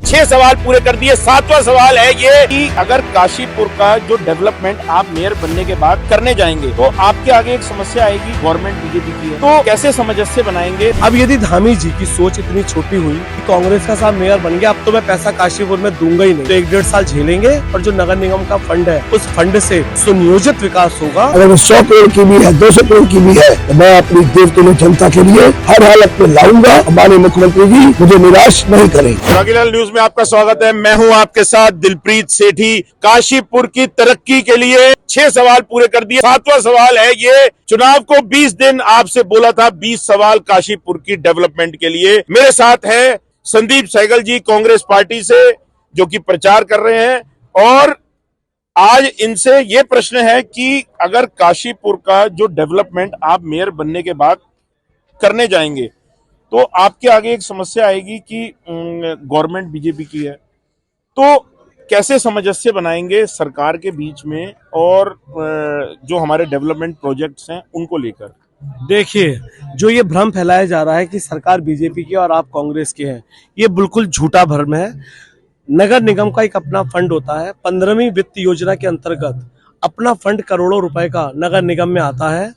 6 सवाल पूरे कर दिए। 7वां सवाल है ये कि अगर काशीपुर का जो डेवलपमेंट आप मेयर बनने के बाद करने जाएंगे तो आपके आगे एक समस्या आएगी, गवर्नमेंट बीजेपी की है, तो कैसे सामंजस्य बनाएंगे? अब यदि धामी जी की सोच इतनी छोटी हुई कि कांग्रेस का साहब मेयर बन गया, अब तो मैं पैसा काशीपुर में दूंगा ही नहीं, तो 1-1.5 साल झेलेंगे और जो नगर निगम का फंड है उस फंड से सुनियोजित विकास होगा। अगर 100 करोड़ की भी है, 200 करोड़ की भी है, तो मैं अपनी देवतुल्य जनता के लिए हर हालत में लाऊंगा। माननीय मुख्यमंत्री जी मुझे निराश नहीं करेंगे। रागीलाल न्यूज में आपका स्वागत है। मैं हूं आपके साथ दिलप्रीत सेठी। काशीपुर की तरक्की के लिए 6 सवाल पूरे कर दिए। 7वां सवाल है ये, चुनाव को 20 दिन आपसे बोला था, 20 सवाल काशीपुर की डेवलपमेंट के लिए। मेरे साथ है संदीप सहगल जी कांग्रेस पार्टी से, जो कि प्रचार कर रहे हैं, और आज इनसे ये प्रश्न है कि अगर काशीपुर का जो डेवलपमेंट आप मेयर बनने के बाद करने जाएंगे तो आपके आगे एक समस्या आएगी कि गवर्नमेंट बीजेपी की है, तो कैसे सामंजस्य बनाएंगे सरकार के बीच में और जो हमारे डेवलपमेंट प्रोजेक्ट्स हैं उनको लेकर? देखिए, जो ये भ्रम फैलाया जा रहा है कि सरकार बीजेपी की और आप कांग्रेस के हैं, ये बिल्कुल झूठा भ्रम है। नगर निगम का एक अपना फंड होता है। 15वीं वित्त योजना के अंतर्गत अपना फंड करोड़ों रुपए का नगर निगम में आता है।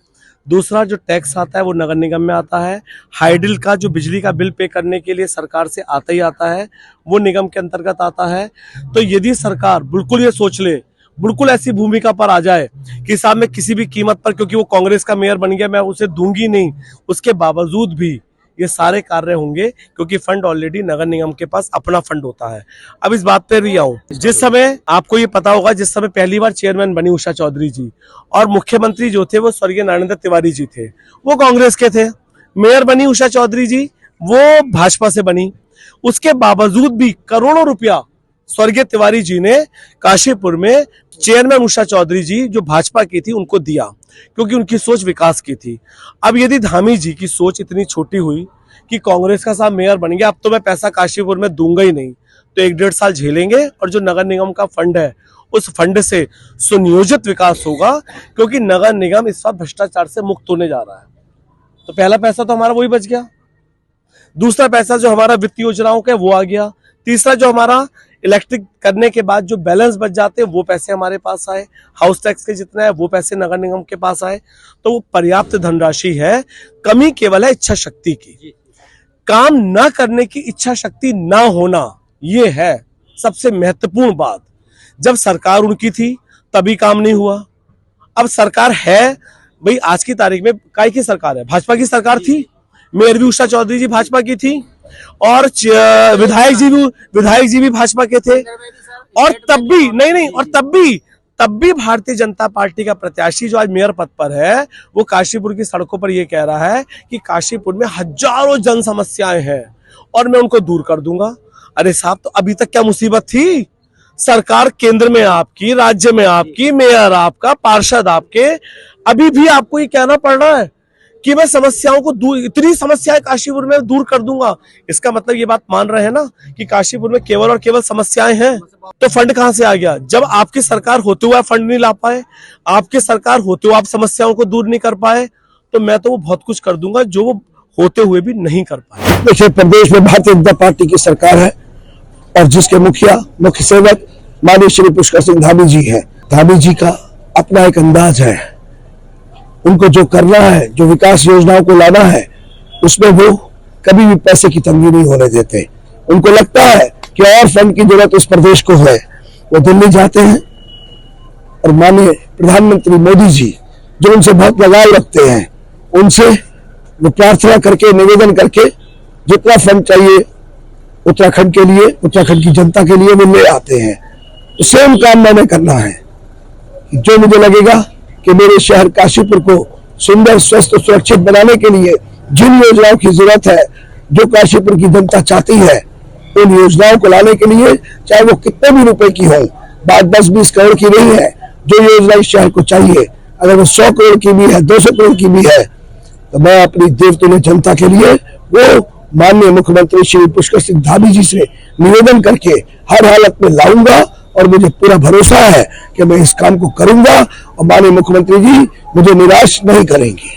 दूसरा जो टैक्स आता है वो नगर निगम में आता है। हाइडिल का जो बिजली का बिल पे करने के लिए सरकार से आता ही आता है, वो निगम के अंतर्गत आता है। तो यदि सरकार बिल्कुल ये सोच ले, बिल्कुल ऐसी भूमिका पर आ जाए कि साहब मैं किसी भी कीमत पर, क्योंकि वो कांग्रेस का मेयर बन गया, मैं उसे दूंगी नहीं, उसके बावजूद भी ये सारे कार्य होंगे, क्योंकि फंड ऑलरेडी नगर निगम के पास अपना फंड होता है। अब इस बात पर भी आऊं, जिस समय आपको ये पता होगा, जिस समय पहली बार चेयरमैन बनी उषा चौधरी जी और मुख्यमंत्री जो थे वो स्वर्गीय नरेंद्र तिवारी जी थे, वो कांग्रेस के थे। मेयर बनी उषा चौधरी जी, वो भाजपा से बनी। उसके बावजूद भी करोड़ों रुपया स्वर्गीय तिवारी जी ने काशीपुर में चेयरमैन उषा चौधरी जी जो भाजपा की थी उनको दिया, क्योंकि उनकी सोच विकास की थी। अब यदि धामी जी की सोच इतनी छोटी हुई कि कांग्रेस का साहब मेयर बन गया, अब तो मैं पैसा काशीपुर में दूंगा ही नहीं, तो 1-1.5 साल झेलेंगे और जो नगर निगम का फंड है उस फंड से सुनियोजित विकास होगा, क्योंकि नगर निगम इस बार भ्रष्टाचार से मुक्त होने जा रहा है। तो पहला पैसा तो हमारा वही बच गया। दूसरा पैसा जो हमारा वित्त योजनाओं का वो आ गया। तीसरा जो हमारा इलेक्ट्रिक करने के बाद जो बैलेंस बच जाते हैं वो पैसे हमारे पास आए। हाउस टैक्स के जितना है वो पैसे नगर निगम के पास आए। तो वो पर्याप्त धनराशि है। कमी केवल है इच्छा शक्ति की। काम ना करने की इच्छा शक्ति ना होना, ये है सबसे महत्वपूर्ण बात। जब सरकार उनकी थी तभी काम नहीं हुआ। अब सरकार है, भाई आज की तारीख में काय की सरकार है? भाजपा की सरकार थी। मेयर भी उषा चौधरी जी भाजपा की थी और विधायक जी भी भाजपा के थे। और तब भी नहीं, और तब भी भारतीय जनता पार्टी का प्रत्याशी जो आज मेयर पद पर है, वो काशीपुर की सड़कों पर ये कह रहा है कि काशीपुर में हजारों जन समस्याएं हैं और मैं उनको दूर कर दूंगा। अरे साहब, तो अभी तक क्या मुसीबत थी? सरकार केंद्र में आपकी, राज्य में आपकी, मेयर आपका, पार्षद आपके, अभी भी आपको ये कहना पड़ रहा है कि मैं समस्याओं को दूर, इतनी समस्याएं काशीपुर में दूर कर दूंगा। इसका मतलब ये बात मान रहे हैं ना कि काशीपुर में केवल और केवल समस्याएं हैं। तो फंड कहां से आ गया? जब आपकी सरकार होते हुए फंड नहीं ला पाए, आपकी सरकार होते हुए आप समस्याओं को दूर नहीं कर पाए, तो मैं तो वो बहुत कुछ कर दूंगा जो वो होते हुए भी नहीं कर पाए। देखिए, प्रदेश में भारतीय जनता पार्टी की सरकार है और जिसके मुख्य सेवक माननीय श्री पुष्कर सिंह धामी जी है। धामी जी का अपना एक अंदाज है। उनको जो करना है, जो विकास योजनाओं को लाना है, उसमें वो कभी भी पैसे की तंगी नहीं होने देते। उनको लगता है कि और फंड की जरूरत उस प्रदेश को है, वो दिल्ली जाते हैं और माननीय प्रधानमंत्री मोदी जी जो उनसे बहुत लगाव रखते हैं, उनसे वो प्रार्थना करके, निवेदन करके जितना फंड चाहिए उत्तराखंड के लिए, उत्तराखंड की जनता के लिए वो ले आते हैं। तो सेम काम मैंने करना है। जो मुझे लगेगा कि मेरे शहर काशीपुर को सुंदर, स्वस्थ और सुरक्षित बनाने के लिए जिन योजनाओं की जरूरत है, जो काशीपुर की जनता चाहती है, उन योजनाओं को लाने के लिए, चाहे वो कितने भी रुपए की हो, बात 10-20 करोड़ की नहीं है। जो योजना इस शहर को चाहिए, अगर वो 100 करोड़ की भी है, 200 करोड़ की भी है, तो मैं अपनी देवतुल्य जनता के लिए वो माननीय मुख्यमंत्री श्री पुष्कर सिंह धामी जी से निवेदन करके हर हालत में लाऊंगा और मुझे पूरा भरोसा है कि मैं इस काम को करूंगा और माननीय मुख्यमंत्री जी मुझे निराश नहीं करेंगे।